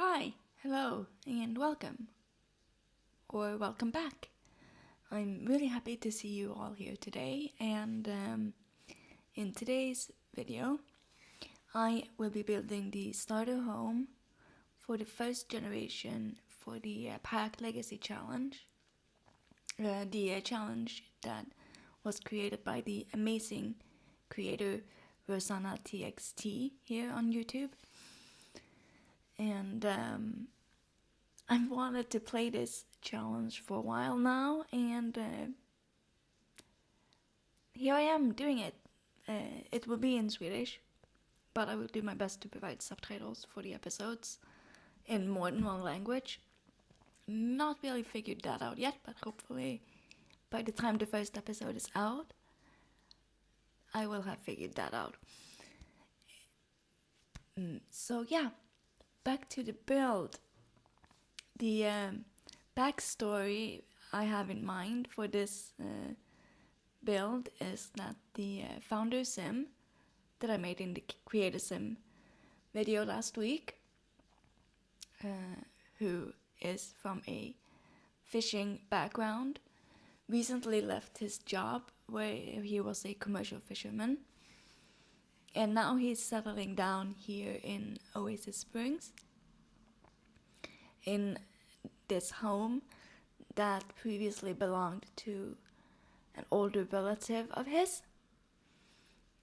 Hi, hello, and welcome. Or welcome back. I'm really happy to see you all here today, and in today's video, I will be building the starter home for the first generation for the Park Legacy Challenge. The challenge that was created by the amazing creator Rosannatxt here on YouTube. And I've wanted to play this challenge for a while now, and here I am doing it. It will be in Swedish, but I will do my best to provide subtitles for the episodes in more than one language. Not really figured that out yet, but hopefully by the time the first episode is out, I will have figured that out. So yeah, back to the build. The backstory I have in mind for this build is that the founder sim that I made in the Creator Sim video last week, who is from a fishing background, recently left his job where he was a commercial fisherman, and now he's settling down here in Oasis Springs in this home that previously belonged to an older relative of his,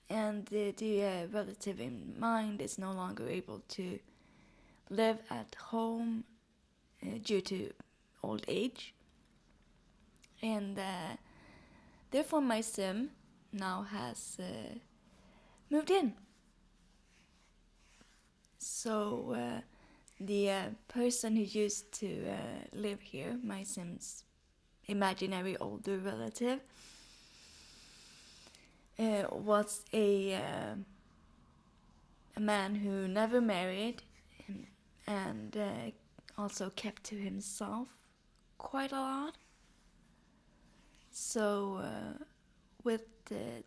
and the relative in mind is no longer able to live at home due to old age, and therefore my sim now has moved in. So the person who used to live here, my sim's imaginary older relative, was a man who never married and also kept to himself quite a lot. So with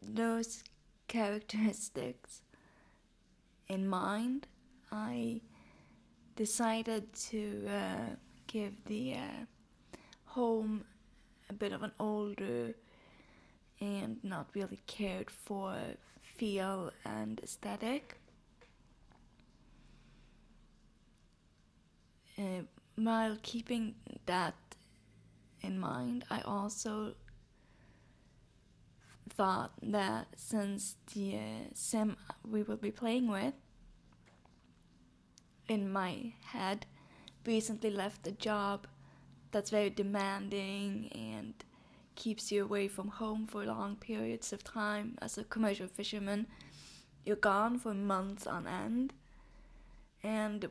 those characteristics in mind, I decided to give the home a bit of an older and not really cared for feel and aesthetic. While keeping that in mind, I also thought that since the sim we will be playing with in my head recently left a job that's very demanding and keeps you away from home for long periods of time. As a commercial fisherman, you're gone for months on end, and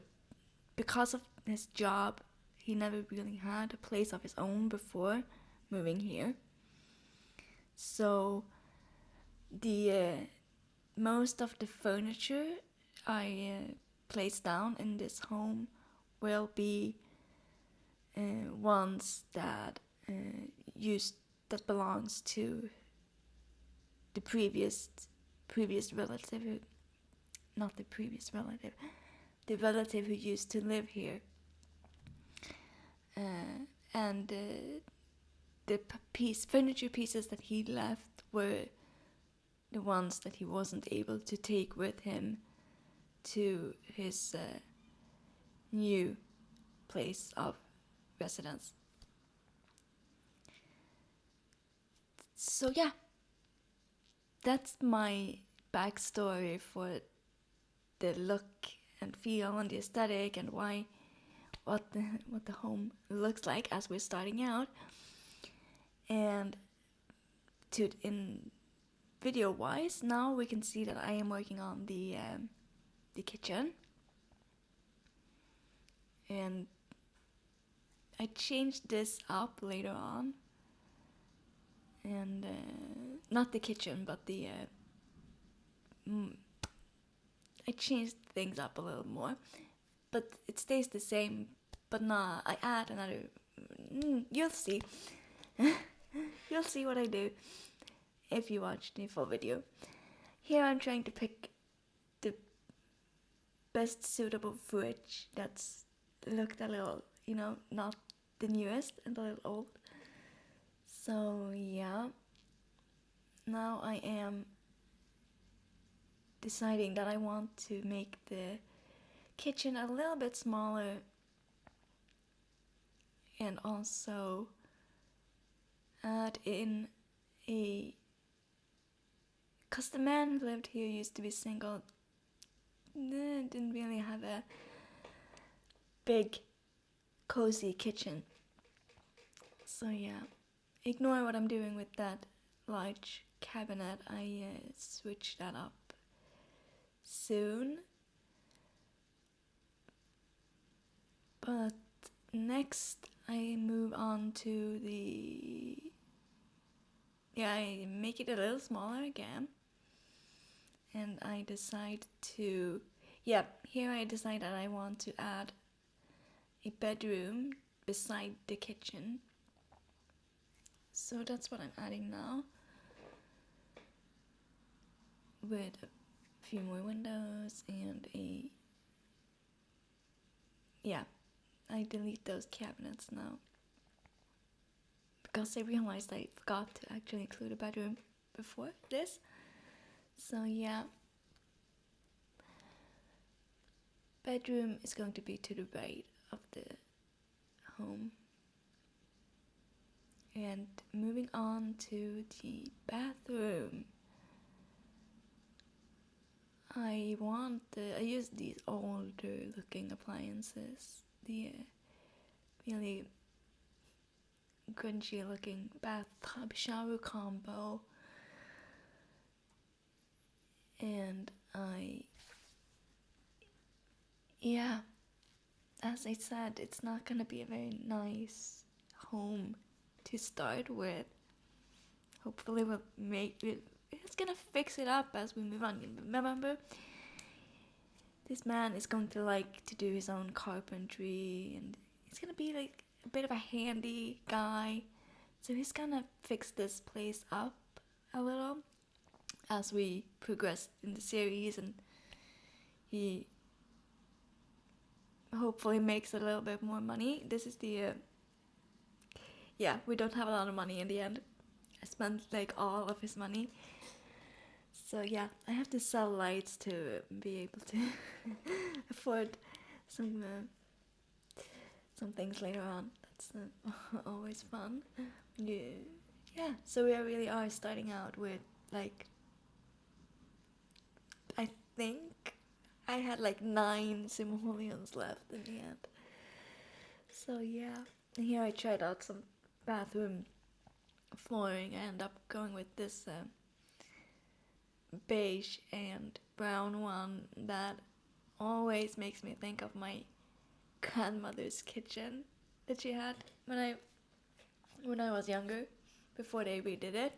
because of his job, he never really had a place of his own before moving here. So the most of the furniture I place down in this home will be ones that belongs to the previous relative, the relative who used to live here, and the furniture pieces that he left were the ones that he wasn't able to take with him to his new place of residence. So yeah, that's my backstory for the look and feel and the aesthetic and what the home looks like as we're starting out. And in video wise, now we can see that I am working on the kitchen, and I changed this up later on, and not the kitchen but the I changed things up a little more, but it stays the same, but nah, I add another you'll see. You'll see what I do if you watch the full video. Here I'm trying to pick the best suitable fridge that's looked a little, not the newest and a little old. So yeah, now I am deciding that I want to make the kitchen a little bit smaller, and also add in because the man who lived here used to be single, didn't really have a big cozy kitchen. So yeah, ignore what I'm doing with that large cabinet. I switch that up soon. But next I move on to I make it a little smaller again. And I decide to, here I decide that I want to add a bedroom beside the kitchen. So that's what I'm adding now, with a few more windows and I delete those cabinets now, because I realized I forgot to actually include a bedroom before this. So yeah, bedroom is going to be to the right of the home. And moving on to the bathroom, I use these older looking appliances, the really grungy looking bathtub shower combo, and as I said, it's not gonna be a very nice home to start with. Hopefully we'll make it, it's gonna fix it up as we move on. Remember, this man is going to like to do his own carpentry, and he's gonna be like a bit of a handy guy, so he's gonna fix this place up a little as we progress in the series, and he hopefully makes a little bit more money. This is the we don't have a lot of money in the end. I spent like all of his money, so yeah, I have to sell lights to be able to afford some things later on. That's always fun. So we really are starting out with like, I think I had like 9 simoleons left in the end. So yeah, and here I tried out some bathroom flooring. I ended up going with this beige and brown one that always makes me think of my grandmother's kitchen that she had when I was younger, before they redid it.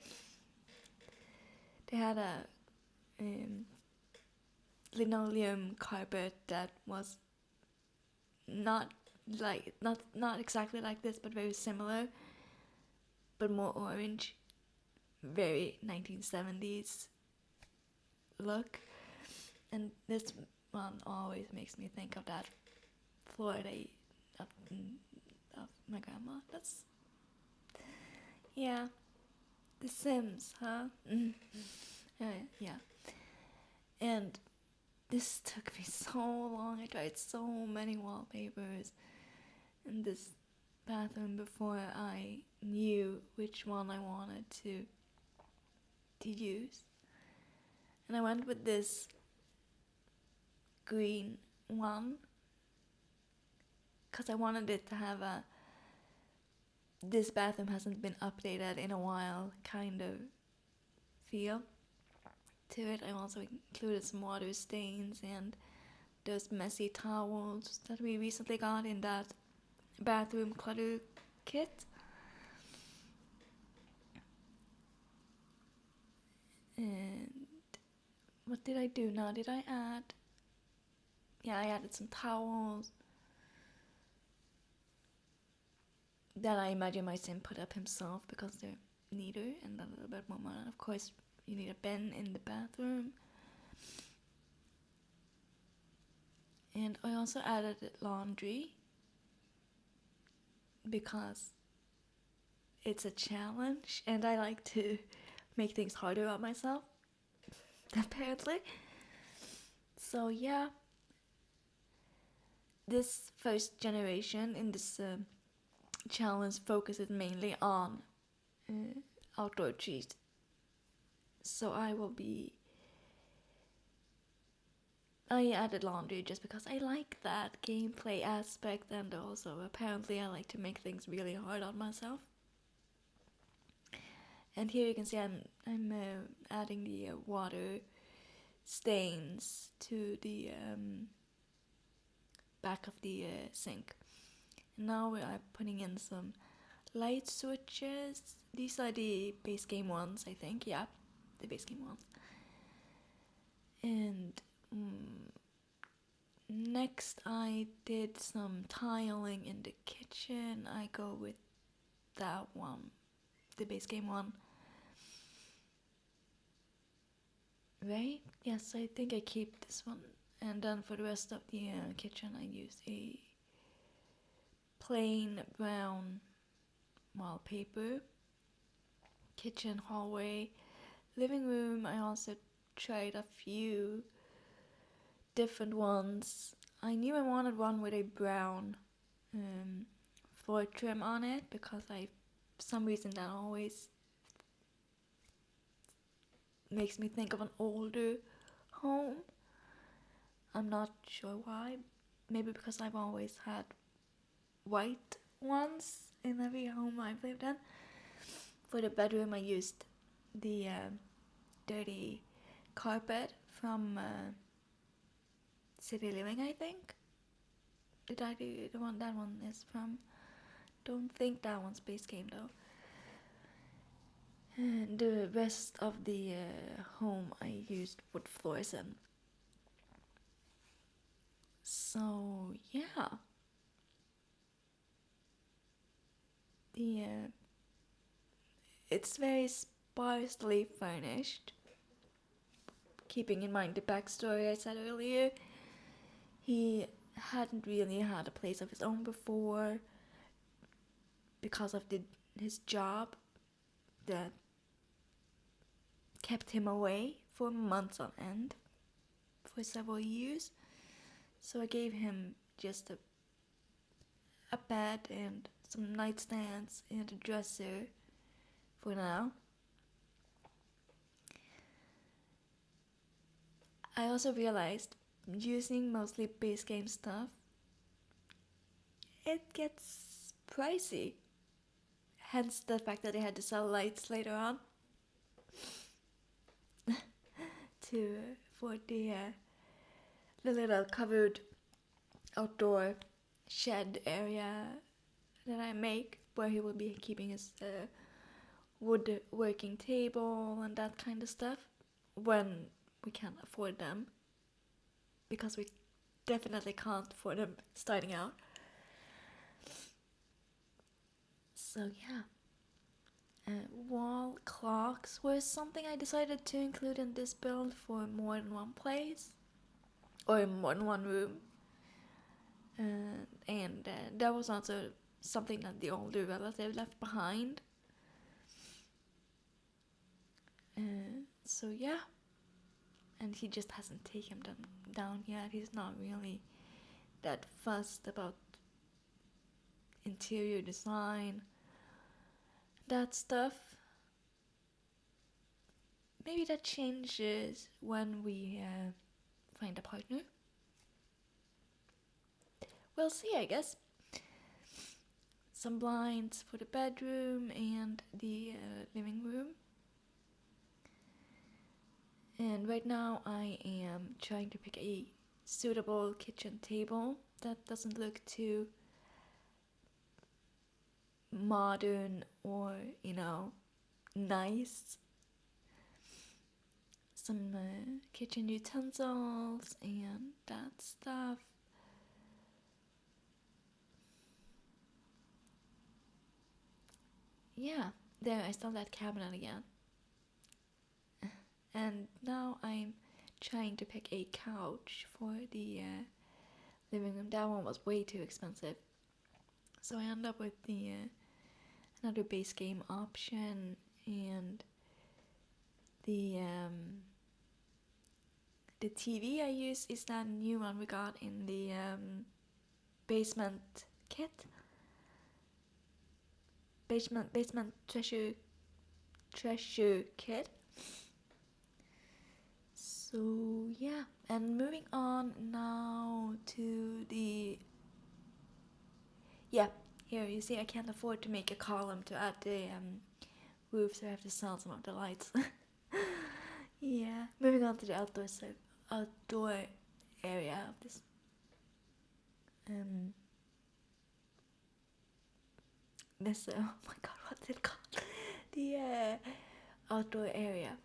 They had a linoleum carpet that was not exactly like this, but very similar, but more orange, very 1970s look. And this one always makes me think of that floor of my grandma. That's The Sims, huh? Yeah. And this took me so long. I tried so many wallpapers in this bathroom before I knew which one I wanted to use. And I went with this green one because I wanted it to have this bathroom hasn't been updated in a while kind of feel to it. I also included some water stains and those messy towels that we recently got in that bathroom clutter kit. And what did I do now? Did I add? I added some towels that I imagine my sim put up himself because they're neater and a little bit more modern. Of course, you need a bin in the bathroom. And I also added laundry because it's a challenge and I like to make things harder on myself, apparently. So yeah, this first generation in this challenge focuses mainly on outdoor trees. So I added laundry just because I like that gameplay aspect, and also apparently I like to make things really hard on myself. And here you can see I'm adding the water stains to the back of the sink. And now we are putting in some light switches. These are the base game ones, I think. Yeah, the base game ones. And next I did some tiling in the kitchen. I go with that one, the base game one. Right? Yes, I think I keep this one. And then for the rest of the kitchen I use a plain brown wallpaper. Kitchen, hallway, living room, I also tried a few different ones. I knew I wanted one with a brown floor trim on it because for some reason that always makes me think of an older home. I'm not sure why. Maybe because I've always had white ones in every home I've lived in. For the bedroom I used the dirty carpet from City Living, I think. Did I do the one? That one is from. Don't think that one's base game though. And the rest of the home I used wood floors in. So yeah, the it's very sparsely furnished. Keeping in mind the backstory I said earlier, he hadn't really had a place of his own before because of his job that kept him away for months on end for several years. So I gave him just a bed and some nightstands and a dresser for now. I also realized using mostly base game stuff, it gets pricey. Hence the fact that they had to sell lights later on for the little covered outdoor shed area that I make, where he will be keeping his wood working table and that kind of stuff when we can't afford them, because we definitely can't afford them starting out. So yeah, wall clocks were something I decided to include in this build for more than one place or more than one room, and that was also something that the older relative left behind. So yeah, and he just hasn't taken them down yet. He's not really that fussed about interior design, that stuff. Maybe that changes when we find a partner. We'll see, I guess. Some blinds for the bedroom and the living room. And right now I am trying to pick a suitable kitchen table that doesn't look too modern or, nice. Some kitchen utensils and that stuff. Yeah, there, I saw that cabinet again. And now I'm trying to pick a couch for the living room. That one was way too expensive. So I end up with the another base game option, and the TV I use is that new one we got in the basement kit. Basement treasure kit. So yeah, and moving on now to the here you see I can't afford to make a column to add the roof, so I have to sell some of the lights. Yeah, moving on to the outdoor area of this oh my god, what's it called? The outdoor area.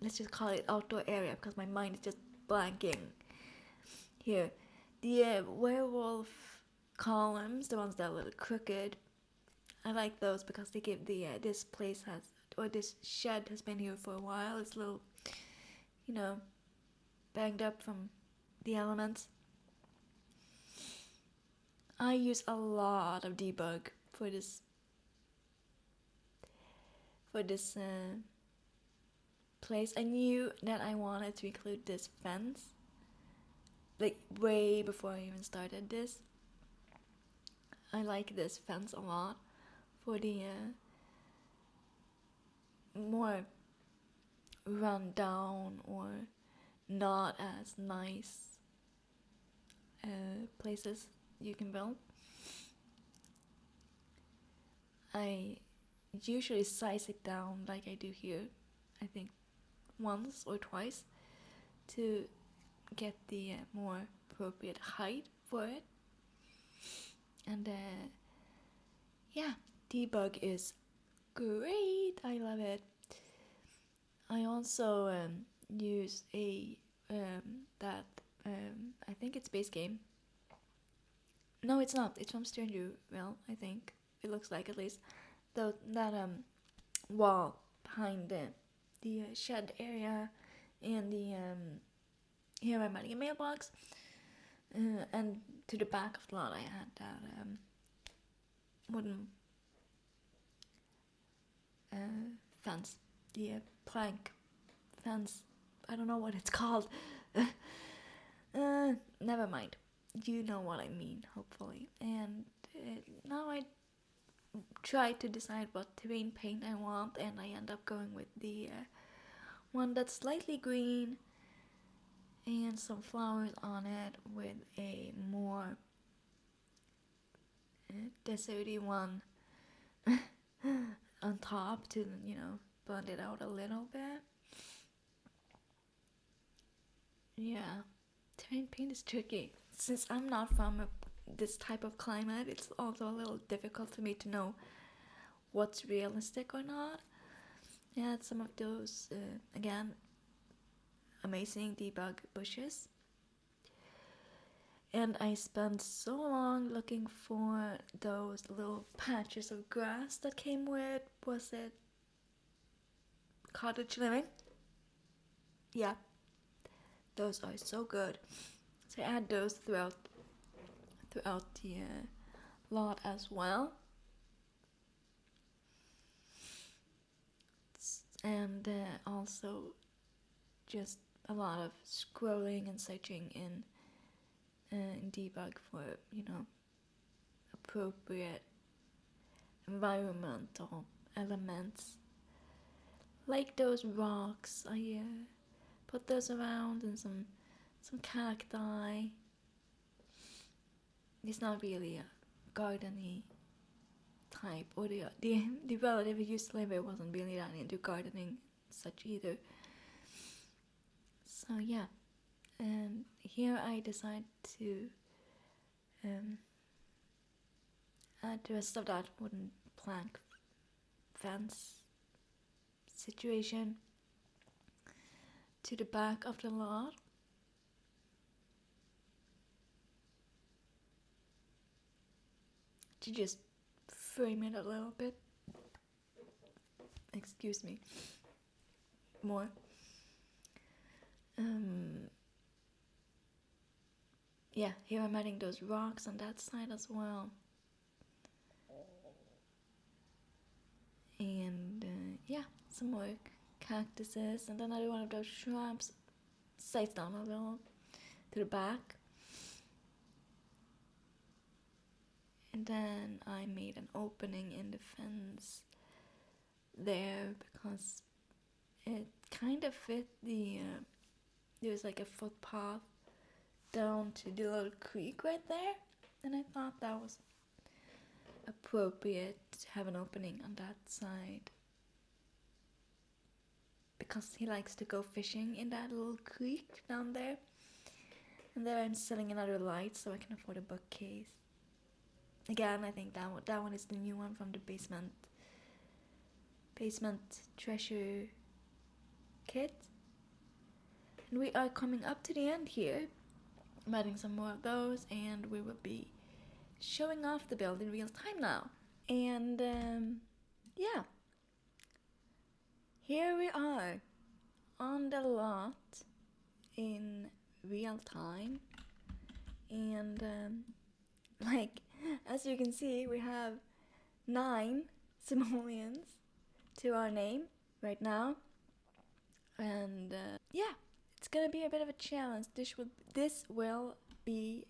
Let's just call it outdoor area because my mind is just blanking. Here, the werewolf columns, the ones that are a little crooked, I like those because they give the this place has, or this shed has been here for a while. It's a little, banged up from the elements. I use a lot of debug for this place. I knew that I wanted to include this fence like way before I even started this. I like this fence a lot for the more run down or not as nice places you can build. I usually size it down like I do here, I think once or twice, to get the more appropriate height for it. And debug is great. I love it. I also use a I think it's base game. No, it's not. It's from Well, I think it looks like, at least, that wall behind the shed area and the here I'm adding a mailbox, and to the back of the lot I had that wooden fence, the plank fence. I don't know what it's called. Never mind. You know what I mean, hopefully. And now I try to decide what terrain paint I want, and I end up going with the one that's slightly green and some flowers on it, with a more deserty one on top to, blend it out a little bit. Yeah, terrain paint is tricky. Since I'm not from this type of climate, it's also a little difficult for me to know what's realistic or not. Yeah, some of those, again, amazing debug bushes. And I spent so long looking for those little patches of grass that came with, was it cottage living? Yeah, those are so good. So I add those throughout the lot as well. And also just a lot of scrolling and searching in debug for, appropriate environmental elements. Like those rocks, I put those around, and some cacti. It's not really a gardeny type, or the relative who used to live here wasn't really that into gardening such either. So yeah, and here I decide to add the rest of that wooden plank fence situation to the back of the lot. To just frame it a little bit. Excuse me. More. Yeah, here I'm adding those rocks on that side as well. And yeah, some more cactuses, and another one of those shrubs slides down a little to the back. And then I made an opening in the fence there because it kind of fit the there was like a footpath down to the little creek right there, and I thought that was appropriate to have an opening on that side because he likes to go fishing in that little creek down there. And there I'm selling another light so I can afford a bookcase. Again, I think that one is the new one from the basement treasure kit. And we are coming up to the end here. I'm adding some more of those, and we will be showing off the build in real time now. And yeah, here we are on the lot in real time. And like, as you can see, we have 9 simoleons to our name right now. And yeah, it's gonna be a bit of a challenge. This will be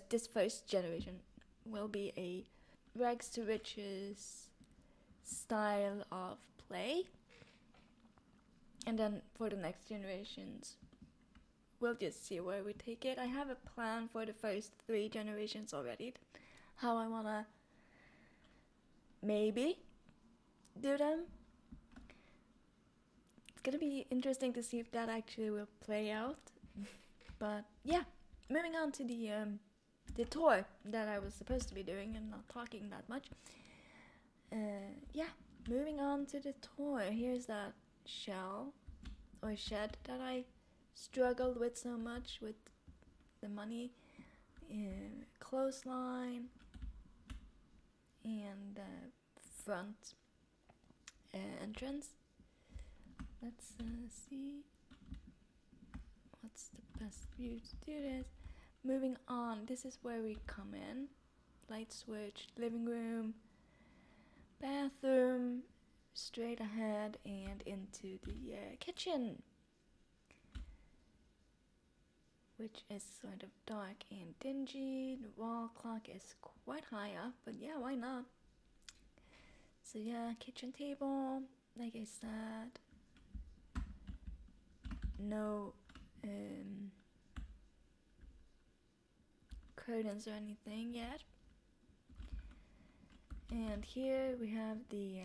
this first generation will be a rags to riches style of play. And then for the next generations, we'll just see where we take it. I have a plan for the first 3 generations already, how I wanna maybe do them. It's gonna be interesting to see if that actually will play out. But yeah, moving on to the tour that I was supposed to be doing and not talking that much. Yeah, moving on to the tour. Here's that shell or shed that I struggled with so much with the money. Clothesline and front entrance. Let's see what's the best view to do this. Moving on, this is where we come in. Light switch, living room, bathroom, straight ahead and into the kitchen, which is sort of dark and dingy. The wall clock is quite high up, but yeah, why not? So yeah, kitchen table, like I said, no curtains or anything yet. And here we have the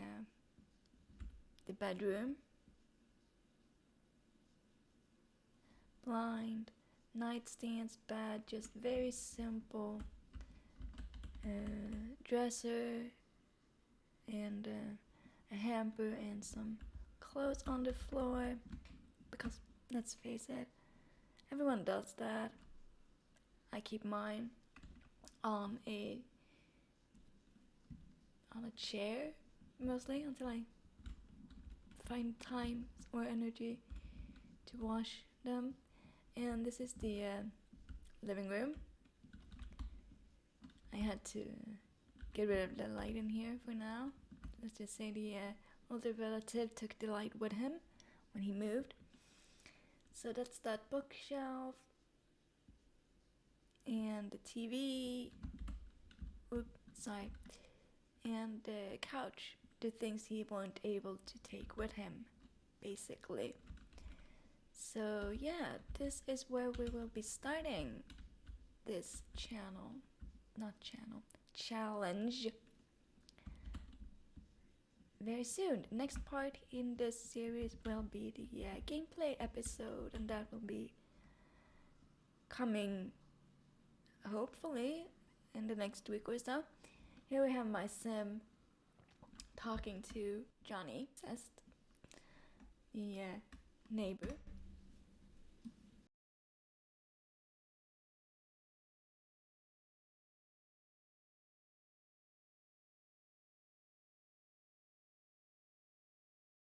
bedroom, blind, nightstands, bed, just very simple, dresser and a hamper and some clothes on the floor, because let's face it, everyone does that. I keep mine on a chair mostly until I find time or energy to wash them. And this is the living room. I had to get rid of the light in here for now. Let's just say the older relative took the light with him when he moved. So that's that bookshelf and the TV. And the couch, the things he weren't able to take with him, basically. So yeah, this is where we will be starting this challenge very soon. Next part in this series will be the gameplay episode, and that will be coming hopefully in the next week or so. Here we have my sim talking to Johnny, the neighbor.